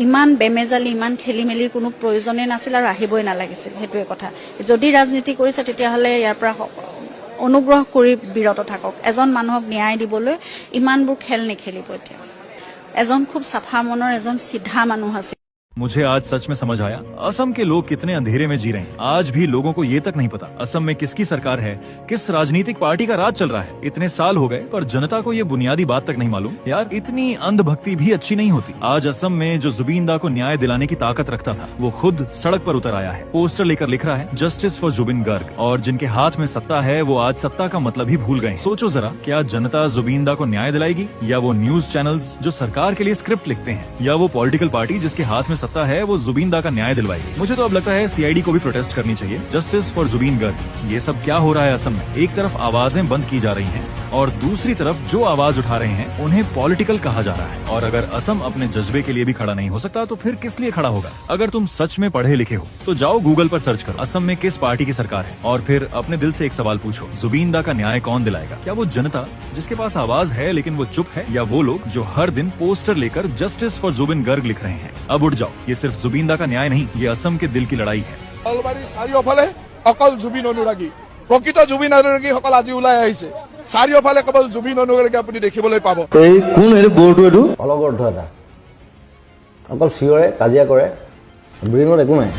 ইমান বেমেজালি ইমান খেলি মেলিৰ কোনো প্ৰয়োজনে নাছিল আৰু আহিবই নালাগিছিল সেইটোৱে কথা যদি ৰাজনীতি কৰিছে তেতিয়াহ'লে ইয়াৰ পৰা অনুগ্ৰহ কৰি বিৰত থাকক এজন মানুহক ন্যায় দিবলৈ ইমানবোৰ খেল নেখেলিব এতিয়া এজন খুব সাফা মনৰ এজন সিধা মানুহ আছে मुझे आज सच में समझ आया असम के लोग कितने अंधेरे में जी रहे हैं। आज भी लोगों को ये तक नहीं पता असम में किसकी सरकार है, किस राजनीतिक पार्टी का राज चल रहा है। इतने साल हो गए पर जनता को ये बुनियादी बात तक नहीं मालूम। यार इतनी अंधभक्ति भी अच्छी नहीं होती। आज असम में जो जुबीन दा को न्याय दिलाने की ताकत रखता था वो खुद सड़क पर उतर आया है, पोस्टर लेकर लिख रहा है जस्टिस फॉर जुबिन गर्ग। और जिनके हाथ में सत्ता है वो आज सत्ता का मतलब ही भूल गए। सोचो जरा, क्या जनता जुबीन दा को न्याय दिलाएगी, या वो न्यूज चैनल्स जो सरकार के लिए स्क्रिप्ट लिखते हैं, या वो पॉलिटिकल पार्टी जिसके हाथ में सत्ता है वो जुबीन दा का न्याय दिलवाएगी। मुझे तो अब लगता है सीआईडी को भी प्रोटेस्ट करनी चाहिए। Justice for Zubeen Garg. ये सब क्या हो रहा है असम में? एक तरफ आवाजें बंद की जा रही हैं और दूसरी तरफ जो आवाज उठा रहे हैं उन्हें पॉलिटिकल कहा जा रहा है। और अगर असम अपने जज्बे के लिए भी खड़ा नहीं हो सकता तो फिर किस लिए खड़ा होगा? अगर तुम सच में पढ़े लिखे हो तो जाओ गूगल पर सर्च करो असम में किस पार्टी की सरकार है और फिर अपने दिल से एक सवाल पूछो, जुबीन दा का न्याय कौन दिलाएगा? क्या वो जनता जिसके पास आवाज है लेकिन वो चुप है, या वो लोग जो हर दिन पोस्टर लेकर जस्टिस फॉर जुबिन गर्ग लिख रहे हैं? अब उठ जाओ, ये सिर्फ जुबीन दा का न्याय नहीं, ये असम के दिल की लड़ाई है। চাৰিওফালে অকল জুবিন অনুৰাগী, প্ৰকৃত জুবিন অনুৰাগীসকল আজি ওলাই আহিছে। চাৰিওফালে কেৱল জুবিন অনুৰাগী আপুনি দেখিবলৈ পাব। এই কোন এই বৰ্ডটো এইটো অলগৰ্ধ এটা অকল চিঞৰে কাজিয়া কৰে ব্ৰেইনত একো নাই।